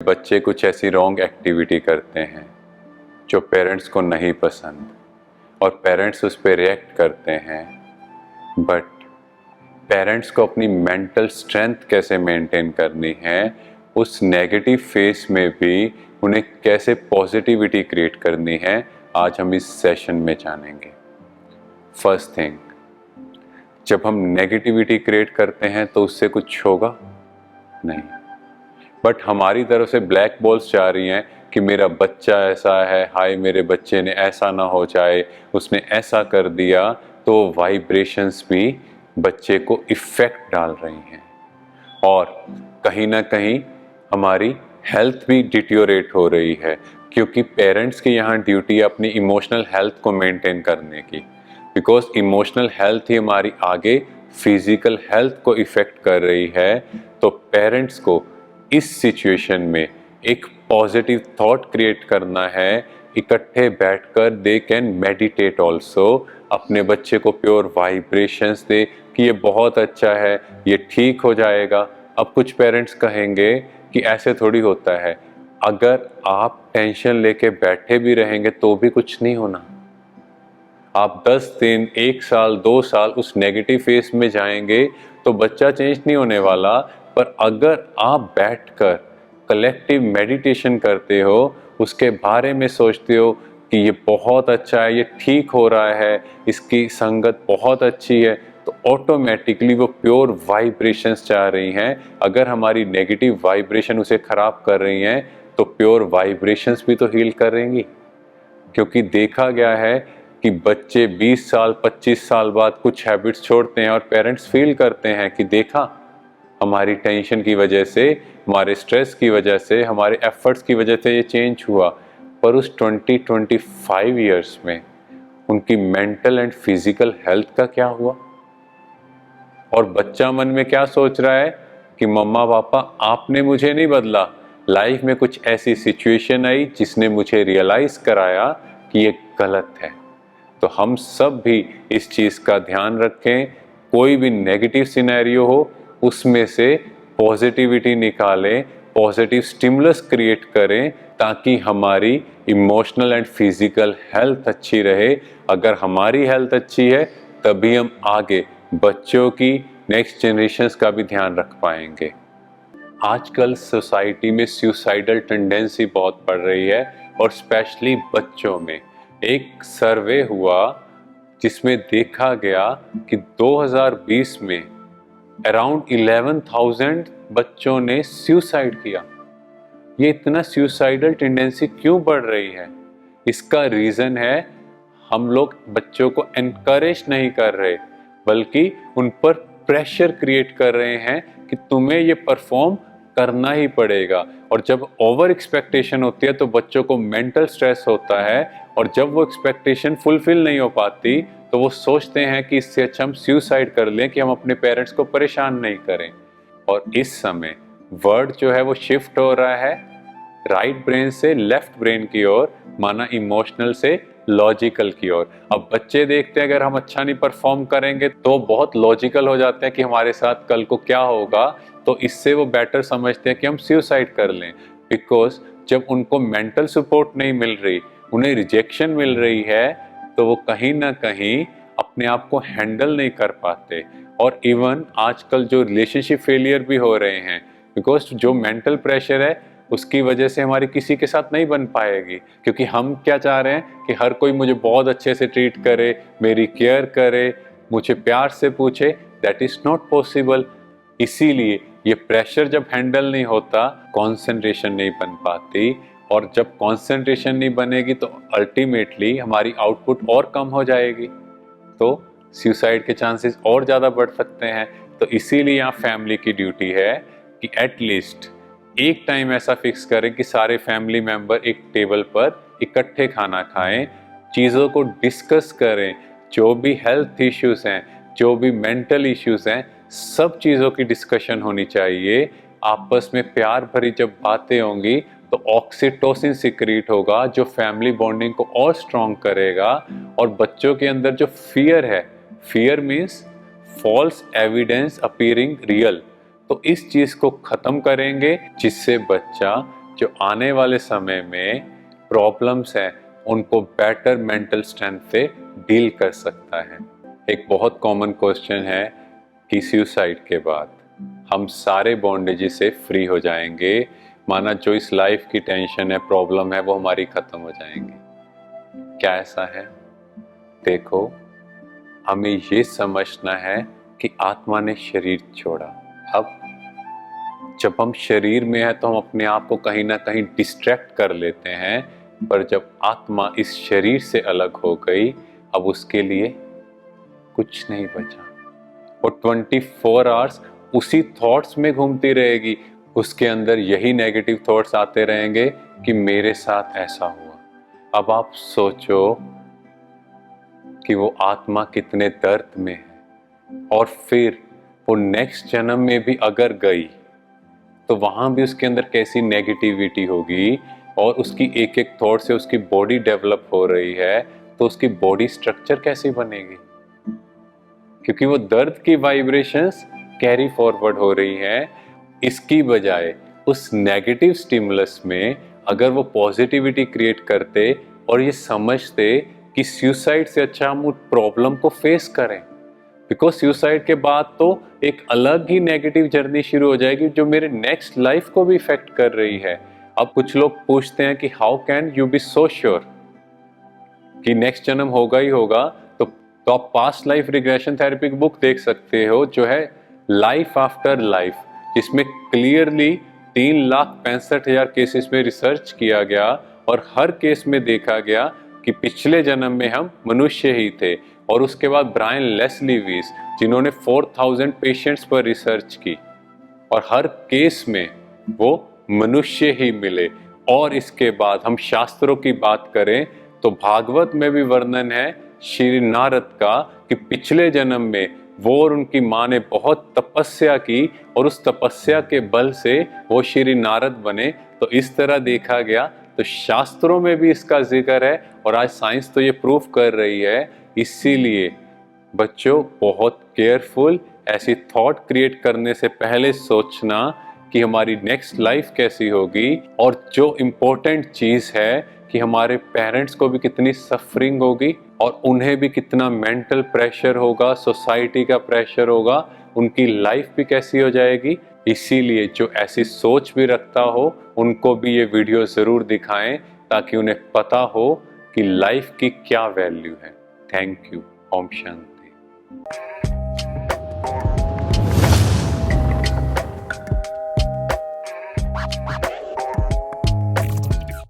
बच्चे कुछ ऐसी रॉन्ग एक्टिविटी करते हैं जो पेरेंट्स को नहीं पसंद और पेरेंट्स उस पर रिएक्ट करते हैं, बट पेरेंट्स को अपनी मेंटल स्ट्रेंथ कैसे मेंटेन करनी है, उस नेगेटिव फेस में भी उन्हें कैसे पॉजिटिविटी क्रिएट करनी है, आज हम इस सेशन में जानेंगे। फर्स्ट थिंग, जब हम नेगेटिविटी क्रिएट करते हैं तो उससे कुछ होगा नहीं, बट हमारी तरफ से ब्लैक बॉल्स जा रही हैं कि मेरा बच्चा ऐसा है, हाय मेरे बच्चे ने ऐसा ना हो जाए, उसने ऐसा कर दिया, तो वाइब्रेशंस भी बच्चे को इफ़ेक्ट डाल रही हैं और कहीं ना कहीं हमारी हेल्थ भी डिटियोरेट हो रही है, क्योंकि पेरेंट्स की यहाँ ड्यूटी है अपनी इमोशनल हेल्थ को मेंटेन करने की, बिकॉज इमोशनल हेल्थ ही हमारी आगे फिजिकल हेल्थ को इफ़ेक्ट कर रही है। तो पेरेंट्स को इस सिचुएशन में एक पॉजिटिव थॉट क्रिएट करना है, इकट्ठे बैठकर दे कैन मेडिटेट ऑल्सो, अपने बच्चे को प्योर वाइब्रेशंस दे कि ये बहुत अच्छा है, ये ठीक हो जाएगा। अब कुछ पेरेंट्स कहेंगे कि ऐसे थोड़ी होता है, अगर आप टेंशन लेके बैठे भी रहेंगे तो भी कुछ नहीं होना। आप 10 दिन, 1 साल, 2 साल उस नेगेटिव फेस में जाएंगे तो बच्चा चेंज नहीं होने वाला। पर अगर आप बैठकर कलेक्टिव मेडिटेशन करते हो, उसके बारे में सोचते हो कि ये बहुत अच्छा है, ये ठीक हो रहा है, इसकी संगत बहुत अच्छी है, तो ऑटोमेटिकली वो प्योर वाइब्रेशंस जा रही हैं। अगर हमारी नेगेटिव वाइब्रेशन उसे खराब कर रही हैं तो प्योर वाइब्रेशंस भी तो हील करेंगी, क्योंकि देखा गया है कि बच्चे 20 साल 25 साल बाद कुछ हैबिट्स छोड़ते हैं और पेरेंट्स फील करते हैं कि देखा, हमारी टेंशन की वजह से, हमारे स्ट्रेस की वजह से, हमारे एफर्ट्स की वजह से ये चेंज हुआ। पर उस 20-25 ईयर्स में उनकी मेंटल एंड फिजिकल हेल्थ का क्या हुआ? और बच्चा मन में क्या सोच रहा है कि मम्मा पापा आपने मुझे नहीं बदला, लाइफ में कुछ ऐसी सिचुएशन आई जिसने मुझे रियलाइज कराया कि ये गलत है। तो हम सब भी इस चीज़ का ध्यान रखें, कोई भी नेगेटिव सिनेरियो हो उसमें से पॉजिटिविटी निकालें, पॉजिटिव स्टिमुलस क्रिएट करें, ताकि हमारी इमोशनल एंड फिजिकल हेल्थ अच्छी रहे। अगर हमारी हेल्थ अच्छी है तभी हम आगे बच्चों की, नेक्स्ट जनरेशन्स का भी ध्यान रख पाएंगे। आजकल सोसाइटी में सुसाइडल टेंडेंसी बहुत बढ़ रही है और स्पेशली बच्चों में। एक सर्वे हुआ जिसमें देखा गया कि 2020 में अराउंड 11,000 बच्चों ने सुसाइड किया। ये इतना सुसाइडल टेंडेंसी क्यों बढ़ रही है? इसका रीज़न है हम लोग बच्चों को एनकरेज नहीं कर रहे, बल्कि उन पर प्रेशर क्रिएट कर रहे हैं कि तुम्हें ये परफॉर्म करना ही पड़ेगा। और जब ओवर एक्सपेक्टेशन होती है तो बच्चों को मेंटल स्ट्रेस होता है, और जब वो एक्सपेक्टेशन फुलफिल नहीं हो पाती तो वो सोचते हैं कि इससे अच्छा हम सुसाइड कर लें कि हम अपने पेरेंट्स को परेशान नहीं करें। और इस समय वर्ड जो है वो शिफ्ट हो रहा है राइट ब्रेन से लेफ्ट ब्रेन की ओर, माना इमोशनल से लॉजिकल की ओर। अब बच्चे देखते हैं अगर हम अच्छा नहीं परफॉर्म करेंगे तो बहुत लॉजिकल हो जाते हैं कि हमारे साथ कल को क्या होगा, तो इससे वो बेटर समझते हैं कि हम सुसाइड कर लें। बिकॉज जब उनको मेंटल सपोर्ट नहीं मिल रही, उन्हें रिजेक्शन मिल रही है, तो वो कहीं ना कहीं अपने आप को हैंडल नहीं कर पाते। और इवन आजकल जो रिलेशनशिप फेलियर भी हो रहे हैं, बिकॉज जो मेंटल प्रेशर है उसकी वजह से हमारी किसी के साथ नहीं बन पाएगी, क्योंकि हम क्या चाह रहे हैं कि हर कोई मुझे बहुत अच्छे से ट्रीट करे, मेरी केयर करे, मुझे प्यार से पूछे। That is not possible. इसीलिए ये प्रेशर जब हैंडल नहीं होता, कंसंट्रेशन नहीं बन पाती, और जब कंसंट्रेशन नहीं बनेगी तो अल्टीमेटली हमारी आउटपुट और कम हो जाएगी, तो सुसाइड के चांसेस और ज़्यादा बढ़ सकते हैं। तो इसीलिए यहाँ फैमिली की ड्यूटी है कि एटलीस्ट एक टाइम ऐसा फिक्स करें कि सारे फैमिली मेंबर एक टेबल पर इकट्ठे खाना खाएं, चीज़ों को डिस्कस करें, जो भी हेल्थ इश्यूज हैं, जो भी मेंटल इश्यूज हैं, सब चीज़ों की डिस्कशन होनी चाहिए। आपस में प्यार भरी जब बातें होंगी तो ऑक्सीटोसिन सिक्रीट होगा जो फैमिली बॉन्डिंग को और स्ट्रॉन्ग करेगा। और बच्चों के अंदर जो फियर है, fear means false evidence appearing real, तो इस चीज को खत्म करेंगे जिससे बच्चा जो आने वाले समय में प्रॉब्लम्स हैं उनको बेटर मेंटल स्ट्रेंथ से डील कर सकता है। एक बहुत कॉमन क्वेश्चन है कि सुसाइड के बाद हम सारे बॉन्डेजेस से फ्री हो जाएंगे, माना जो इस लाइफ की टेंशन है, प्रॉब्लम है, वो हमारी खत्म हो जाएंगी। क्या ऐसा है? देखो, हमें ये समझना है कि आत्मा ने शरीर छोड़ा। अब जब हम शरीर में है तो हम अपने आप को कहीं ना कहीं डिस्ट्रैक्ट कर लेते हैं, पर जब आत्मा इस शरीर से अलग हो गई, अब उसके लिए कुछ नहीं बचा। और 24 आवर्स उसी थॉट्स में घूमती रहेगी। उसके अंदर यही नेगेटिव थॉट्स आते रहेंगे कि मेरे साथ ऐसा हुआ। अब आप सोचो कि वो आत्मा कितने दर्द में है, और फिर वो नेक्स्ट जन्म में भी अगर गई तो वहां भी उसके अंदर कैसी नेगेटिविटी होगी, और उसकी एक एक थॉट से उसकी बॉडी डेवलप हो रही है, तो उसकी बॉडी स्ट्रक्चर कैसी बनेगी? क्योंकि वो दर्द की वाइब्रेशंस कैरी फॉरवर्ड हो रही हैं। इसकी बजाय उस नेगेटिव स्टिमुलस में अगर वो पॉजिटिविटी क्रिएट करते और ये समझते कि सुसाइड से अच्छा हम उस प्रॉब्लम को फेस करें, बिकॉज सुसाइड के बाद तो एक अलग ही नेगेटिव जर्नी शुरू हो जाएगी जो मेरे नेक्स्ट लाइफ को भी इफेक्ट कर रही है। अब कुछ लोग पूछते हैं कि how can you be so sure कि नेक्स्ट जन्म होगा ही होगा। तो आप पास्ट लाइफ रिग्रेशन थेरेपी की बुक देख सकते हो जो है लाइफ आफ्टर लाइफ, जिसमें क्लियरली 3,65,000 केसेस में रिसर्च किया गया और हर केस में देखा गया कि पिछले जन्म में हम मनुष्य ही थे। और उसके बाद ब्रायन लेस्ली वीस, जिन्होंने 4,000 पेशेंट्स पर रिसर्च की और हर केस में वो मनुष्य ही मिले। और इसके बाद हम शास्त्रों की बात करें तो भागवत में भी वर्णन है श्री नारद का कि पिछले जन्म में वो और उनकी माँ ने बहुत तपस्या की और उस तपस्या के बल से वो श्री नारद बने। तो इस तरह देखा गया तो शास्त्रों में भी इसका जिक्र है, और आज साइंस तो ये प्रूफ कर रही है। इसीलिए बच्चों, बहुत केयरफुल, ऐसी थॉट क्रिएट करने से पहले सोचना कि हमारी नेक्स्ट लाइफ कैसी होगी। और जो इम्पोर्टेंट चीज है कि हमारे पेरेंट्स को भी कितनी सफरिंग होगी और उन्हें भी कितना मेंटल प्रेशर होगा, सोसाइटी का प्रेशर होगा, उनकी लाइफ भी कैसी हो जाएगी। इसीलिए जो ऐसी सोच भी रखता हो उनको भी ये वीडियो जरूर दिखाएं ताकि उन्हें पता हो कि लाइफ की क्या वैल्यू है। Thank you. ओम शांति।